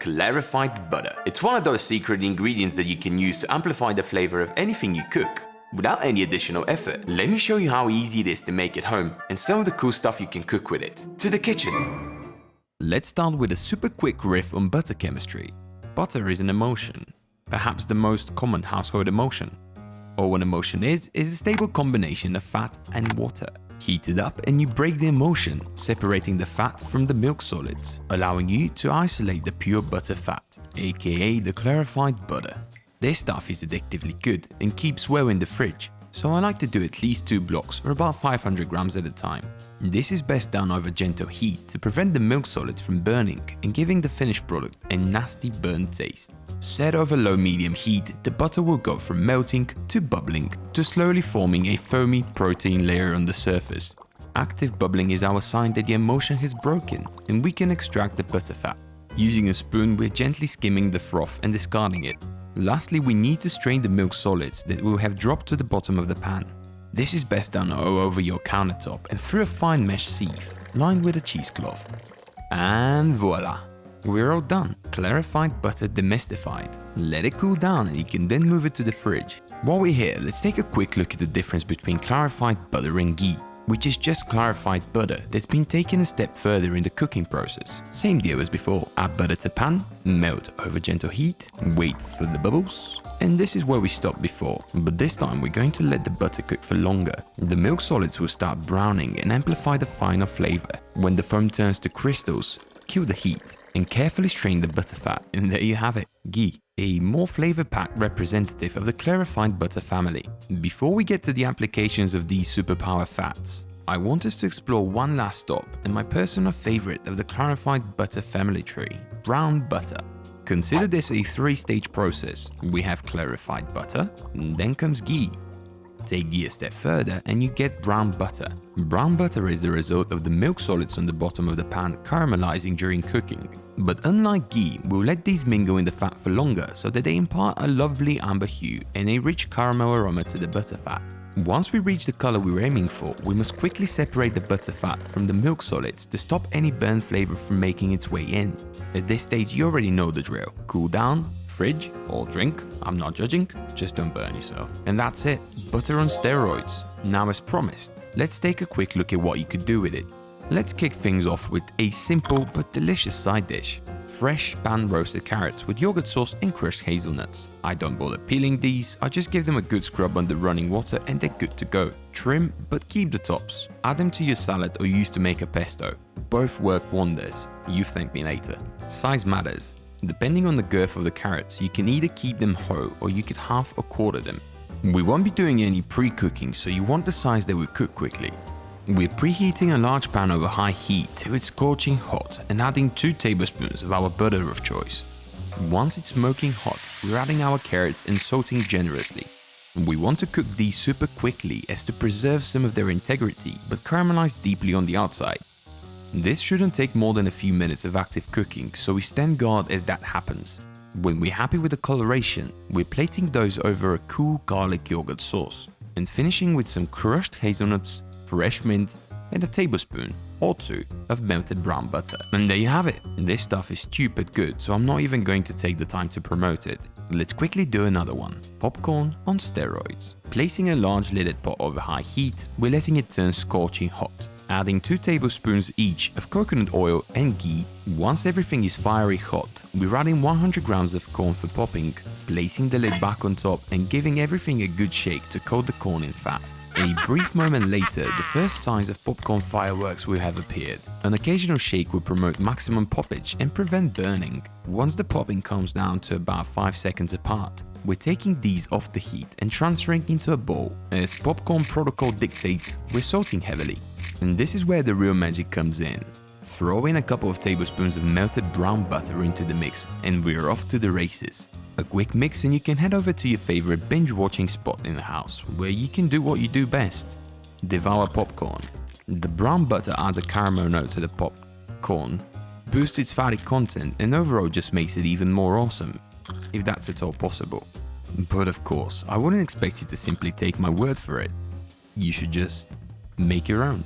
Clarified butter. It's one of those secret ingredients that you can use to amplify the flavor of anything you cook, without any additional effort. Let me show you how easy it is to make at home and some of the cool stuff you can cook with it. To the kitchen! Let's start with a super quick riff on butter chemistry. Butter is an emotion, perhaps the most common household emotion. All an emotion is a stable combination of fat and water. Heat it up and you break the emulsion, separating the fat from the milk solids, allowing you to isolate the pure butter fat, aka the clarified butter. This stuff is addictively good and keeps well in the fridge, so I like to do at least 2 blocks or about 500 grams at a time. This is best done over gentle heat to prevent the milk solids from burning and giving the finished product a nasty burnt taste. Set over low-medium heat, the butter will go from melting to bubbling to slowly forming a foamy protein layer on the surface. Active bubbling is our sign that the emulsion has broken and we can extract the butter fat. Using a spoon, we're gently skimming the froth and discarding it. Lastly, we need to strain the milk solids that will have dropped to the bottom of the pan. This is best done all over your countertop and through a fine mesh sieve, lined with a cheesecloth. And voila! We're all done. Clarified butter demystified. Let it cool down and you can then move it to the fridge. While we're here, let's take a quick look at the difference between clarified butter and ghee, which is just clarified butter that's been taken a step further in the cooking process. Same deal as before. Add butter to pan, melt over gentle heat, wait for the bubbles. And this is where we stopped before, but this time we're going to let the butter cook for longer. The milk solids will start browning and amplify the final flavor. When the foam turns to crystals, kill the heat and carefully strain the butter fat. And there you have it, ghee, a more flavor-packed representative of the clarified butter family. Before we get to the applications of these superpower fats, I want us to explore one last stop and my personal favorite of the clarified butter family tree, brown butter. Consider this a 3-stage process. We have clarified butter, and then comes ghee. Take ghee a step further and you get brown butter. Brown butter is the result of the milk solids on the bottom of the pan caramelizing during cooking. But unlike ghee, we'll let these mingle in the fat for longer so that they impart a lovely amber hue and a rich caramel aroma to the butter fat. Once we reach the color we were aiming for, we must quickly separate the butter fat from the milk solids to stop any burnt flavor from making its way in. At this stage you already know the drill. Cool down, fridge, or drink, I'm not judging, just don't burn yourself. And that's it, butter on steroids. Now as promised, let's take a quick look at what you could do with it. Let's kick things off with a simple but delicious side dish. Fresh pan-roasted carrots with yogurt sauce and crushed hazelnuts. I don't bother peeling these, I just give them a good scrub under running water and they're good to go. Trim, but keep the tops. Add them to your salad or use to make a pesto. Both work wonders. You thank me later. Size matters. Depending on the girth of the carrots, you can either keep them whole or you could half or quarter them. We won't be doing any pre-cooking, so you want the size that will cook quickly. We're preheating a large pan over high heat till it's scorching hot and adding 2 tablespoons of our butter of choice. Once it's smoking hot, we're adding our carrots and salting generously. We want to cook these super quickly as to preserve some of their integrity but caramelize deeply on the outside. This shouldn't take more than a few minutes of active cooking, so we stand guard as that happens. When we're happy with the coloration, we're plating those over a cool garlic yogurt sauce and finishing with some crushed hazelnuts, fresh mint, and a tablespoon or 2 of melted brown butter. And there you have it. This stuff is stupid good, so I'm not even going to take the time to promote it. Let's quickly do another one. Popcorn on steroids. Placing a large lidded pot over high heat, we're letting it turn scorching hot. Adding 2 tablespoons each of coconut oil and ghee. Once everything is fiery hot, we're adding 100 grams of corn for popping, placing the lid back on top and giving everything a good shake to coat the corn in fat. A brief moment later, the first signs of popcorn fireworks will have appeared. An occasional shake will promote maximum poppage and prevent burning. Once the popping calms down to about 5 seconds apart, we're taking these off the heat and transferring into a bowl. As popcorn protocol dictates, we're salting heavily. And this is where the real magic comes in. Throw in a couple of tablespoons of melted brown butter into the mix and we're off to the races. A quick mix and you can head over to your favorite binge watching spot in the house where you can do what you do best. Devour popcorn. The brown butter adds a caramel note to the popcorn, boosts its fatty content and overall just makes it even more awesome, if that's at all possible. But of course, I wouldn't expect you to simply take my word for it. You should just make your own.